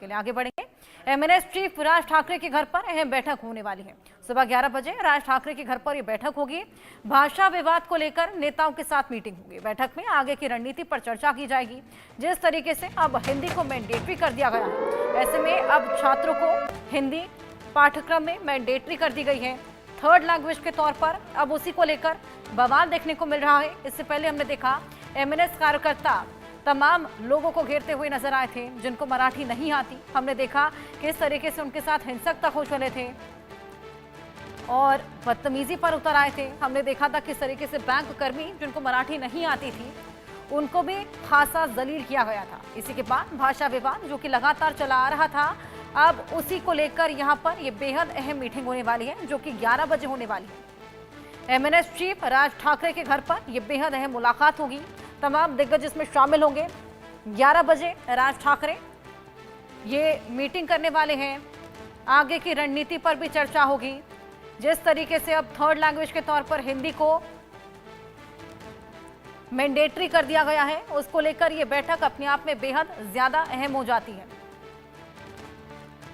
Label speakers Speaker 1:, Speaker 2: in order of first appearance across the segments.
Speaker 1: के लिए आगे बढ़ेंगे। एमएनएस चीफ राज ठाकरे के घर पर अहम बैठक होने वाली है। सुबह 11 बजे राज ठाकरे के घर पर यह बैठक होगी। भाषा विवाद को लेकर नेताओं के साथ मीटिंग होगी। बैठक में आगे की रणनीति पर चर्चा की जाएगी। जिस तरीके से अब हिंदी को मैंडेटरी कर दिया गया है, ऐसे में अब छात्रों को हिंदी पाठ्यक्रम में मैंडेटरी कर दी गई है, थर्ड लैंग्वेज के तौर पर। अब उसी को लेकर बवाल देखने को मिल रहा है। इससे पहले हमने देखा एमएनएस कार्यकर्ता तमाम लोगों को घेरते हुए नजर आए थे जिनको मराठी नहीं आती। हमने देखा किस तरीके से उनके साथ हिंसक तक हो चले थे और बदतमीजी पर उतर आए थे। हमने देखा था किस तरीके से बैंक कर्मी जिनको मराठी नहीं आती थी उनको भी खासा जलील किया गया था। इसी के बाद भाषा विवाद जो कि लगातार चला आ रहा था, अब उसी को लेकर यहाँ पर यह बेहद अहम मीटिंग होने वाली है जो कि 11 बजे होने वाली है। एमएनएस चीफ राज ठाकरे के घर पर यह बेहद अहम मुलाकात होगी। तमाम दिग्गज इसमें शामिल होंगे। 11 बजे राज ठाकरे ये मीटिंग करने वाले हैं। आगे की रणनीति पर भी चर्चा होगी। जिस तरीके से अब थर्ड लैंग्वेज के तौर पर हिंदी को मैंडेटरी कर दिया गया है, उसको लेकर यह बैठक अपने आप में बेहद ज्यादा अहम हो जाती है।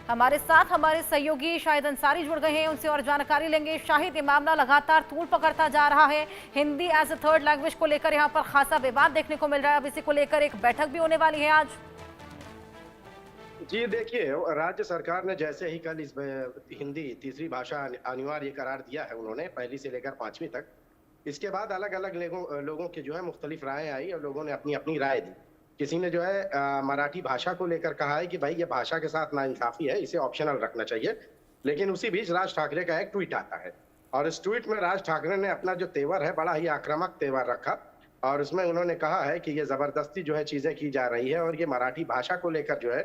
Speaker 1: हमारे साथ हमारे सहयोगी शाहिद अंसारी जुड़ गए हैं, उनसे और जानकारी लेंगे। शाहिद, ये मामला लगातार तूल पकड़ता जा रहा है। Hindi as a third language को लेकर यहाँ पर खासा विवाद देखने को मिल रहा है। अब इसी को लेकर एक बैठक भी होने वाली है आज।
Speaker 2: जी देखिए, राज्य सरकार ने जैसे ही कल इस हिंदी तीसरी भाषा अनिवार्य करार दिया है उन्होंने, पहली से लेकर 5वीं तक, इसके बाद अलग अलग लोगों की जो है मुख्तलिफ राय आई और लोगों ने अपनी अपनी राय दी। किसी ने जो है मराठी भाषा को लेकर कहा है कि भाई ये भाषा के साथ नाइंसाफी है, इसे ऑप्शनल रखना चाहिए। लेकिन उसी बीच राज ठाकरे का एक ट्वीट आता है और इस ट्वीट में राज ठाकरे ने अपना जो तेवर है बड़ा ही आक्रामक तेवर रखा और उसमें उन्होंने कहा है कि ये जबरदस्ती जो है चीजें की जा रही है और ये मराठी भाषा को लेकर जो है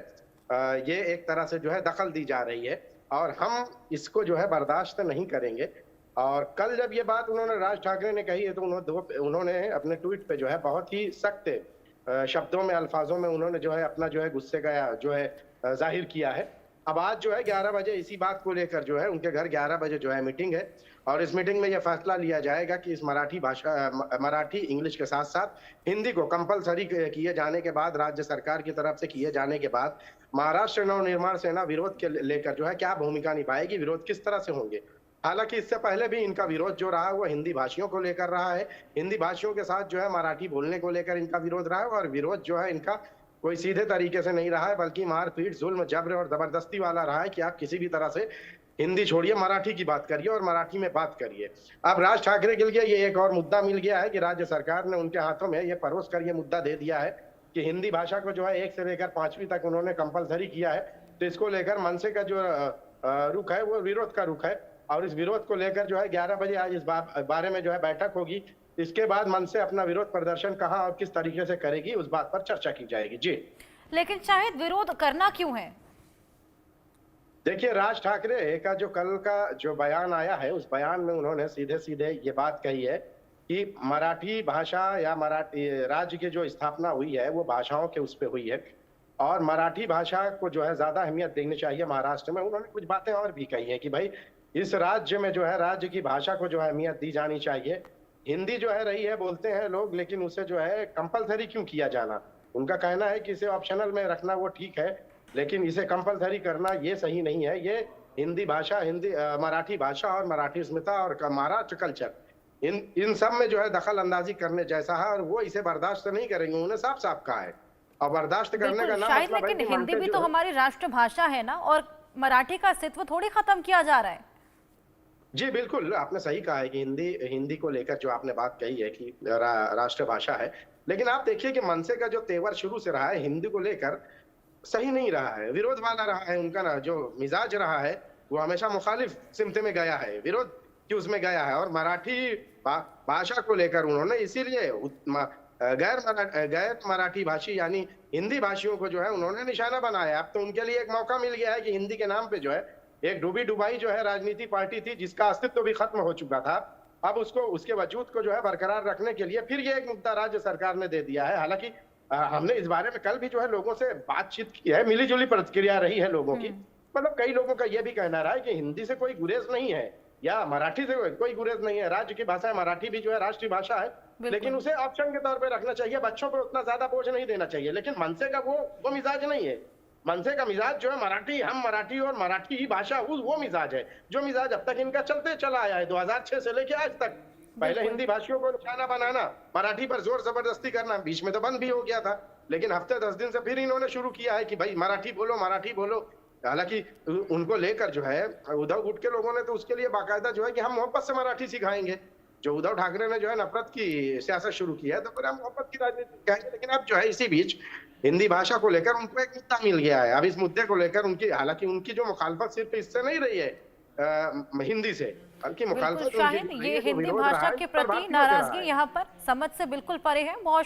Speaker 2: ये एक तरह से जो है दखल दी जा रही है और हम इसको जो है बर्दाश्त नहीं करेंगे। और कल जब ये बात उन्होंने राज ठाकरे ने कही है तो उन्होंने अपने ट्वीट पे जो है बहुत ही सख्त शब्दों में, अल्फाजों में उन्होंने जो है अपना जो है गुस्से का जो है जाहिर किया है। अब आज जो है 11 बजे इसी बात को लेकर जो है उनके घर 11 बजे जो है मीटिंग है और इस मीटिंग में यह फैसला लिया जाएगा कि इस मराठी इंग्लिश के साथ साथ हिंदी को कंपलसरी किए जाने के बाद, राज्य सरकार की तरफ से किए जाने के बाद महाराष्ट्र नवनिर्माण सेना विरोध के लेकर जो है क्या भूमिका निभाएगी, विरोध किस तरह से होंगे। हालांकि इससे पहले भी इनका विरोध जो रहा वो हिंदी भाषियों को लेकर रहा है। हिंदी भाषियों के साथ जो है मराठी बोलने को लेकर इनका विरोध रहा है और विरोध जो है इनका कोई सीधे तरीके से नहीं रहा है बल्कि मारपीट, जुल्म, जबर और जबरदस्ती वाला रहा है कि आप किसी भी तरह से हिंदी छोड़िए, मराठी की बात करिए और मराठी में बात करिए। अब राज ठाकरे के लिए ये एक और मुद्दा मिल गया है कि राज्य सरकार ने उनके हाथों में ये परोस कर ये मुद्दा दे दिया है कि हिंदी भाषा को जो है 1 से लेकर 5वीं तक उन्होंने कंपलसरी किया है। तो इसको लेकर मनसे का जो रुख है वो विरोध का रुख है और इस विरोध को लेकर जो है 11 बजे आज इस बारे में जो है बैठक होगी। इसके बाद मनसे अपना विरोध प्रदर्शन कहाँ और किस तरीके से करेगी उस बात पर चर्चा की जाएगी। जी,
Speaker 1: लेकिन शायद विरोध करना क्यों है?
Speaker 2: देखिए, राज ठाकरे का जो कल का जो बयान आया है उस बयान में उन्होंने सीधे सीधे ये बात कही है कि मराठी भाषा या मराठी राज्य की जो स्थापना हुई है वो भाषाओं के उस पर हुई है और मराठी भाषा को जो है ज्यादा अहमियत देनी चाहिए महाराष्ट्र में। उन्होंने कुछ बातें और भी कही है कि भाई इस राज्य में जो है राज्य की भाषा को जो है अहमियत दी जानी चाहिए। हिंदी जो है रही है, बोलते हैं लोग, लेकिन उसे जो है कंपलसरी क्यों किया जाना। उनका कहना है कि इसे ऑप्शनल में रखना वो ठीक है लेकिन इसे कंपलसरी करना ये सही नहीं है। ये हिंदी भाषा, मराठी भाषा और मराठी अस्मिता और महाराष्ट्र कल्चर इन सब में जो है दखल अंदाजी करने जैसा है और वो इसे बर्दाश्त नहीं करेंगे। उन्होंने साफ साफ कहा है और बर्दाश्त करने का नाम मतलब है।
Speaker 1: लेकिन हिंदी भी तो हमारी राष्ट्रभाषा है ना, और मराठी का अस्तित्व थोड़ी खत्म किया जा रहा है।
Speaker 2: जी बिल्कुल, आपने सही कहा है कि हिंदी को लेकर जो आपने बात कही है कि राष्ट्रभाषा है, लेकिन आप देखिए कि मनसे का जो तेवर शुरू से रहा है हिंदी को लेकर सही नहीं रहा है, विरोध वाला रहा है। उनका ना जो मिजाज रहा है वो हमेशा मुखालिफ सिमत में गया है, विरोध की उसमें गया है। और मराठी भाषा को लेकर उन्होंने इसीलिए गैर मराठी भाषी यानी हिंदी भाषियों को जो है उन्होंने निशाना बनाया। अब तो उनके लिए एक मौका मिल गया है कि हिंदी के नाम पे जो है एक डूबी डुबाई जो है राजनीति पार्टी थी जिसका अस्तित्व भी खत्म हो चुका था, अब उसको उसके वजूद को जो है बरकरार रखने के लिए फिर ये एक मुद्दा राज्य सरकार ने दे दिया है। हालांकि हमने इस बारे में कल भी जो है लोगों से बातचीत की है, मिली जुली प्रतिक्रिया रही है लोगों की। मतलब कई लोगों का यह भी कहना रहा है कि हिंदी से कोई गुरेज नहीं है या मराठी से कोई गुरेज नहीं है, राज्य की भाषा है, मराठी भी जो है राष्ट्रीय भाषा है, लेकिन उसे ऑप्शन के तौर पे रखना चाहिए, बच्चों पे उतना ज्यादा बोझ नहीं देना चाहिए। लेकिन मनसे का वो मिजाज नहीं है। मनसे का मिजाज जो है मराठी, हम मराठी और मराठी ही भाषा, वो मिजाज है जो मिजाज अब तक इनका चलते चला आया है 2006 से लेके आज तक। पहले
Speaker 1: बिल्कुल।
Speaker 2: हिंदी भाषियों को निशाना बनाना, मराठी पर जोर जबरदस्ती करना, बीच में तो बंद भी हो गया था, लेकिन हफ्ते 10 दिन से फिर इन्होंने शुरू किया है कि भाई मराठी बोलो, मराठी बोलो। हालांकि उनको लेकर जो है उद्धव गुट के लोगों ने तो उसके लिए बाकायदा जो है कि हम मोहब्बत से मराठी सिखाएंगे। जो उद्धव ठाकरे ने जो है नफरत की सियासत शुरू की है, तो फिर हम मोहब्बत की राजनीति सिखाएंगे। लेकिन अब जो है इसी बीच हिंदी भाषा को लेकर उनको एक मुद्दा मिल गया है। अब इस मुद्दे को लेकर उनकी, हालांकि उनकी जो मुखालफत सिर्फ इससे नहीं रही है हिंदी से, बल्कि
Speaker 1: बिल्कुल
Speaker 2: मुखालफत उनकी
Speaker 1: शाहिन,
Speaker 2: जो रही
Speaker 1: ये
Speaker 2: है, जो
Speaker 1: हिंदी
Speaker 2: विरोध रहा
Speaker 1: भाषा
Speaker 2: है,
Speaker 1: के
Speaker 2: इस पर
Speaker 1: प्रति
Speaker 2: भारतीयों से रहा
Speaker 1: नाराजगी
Speaker 2: है।
Speaker 1: यहाँ पर समझ से बिल्कुल परे है। बहुत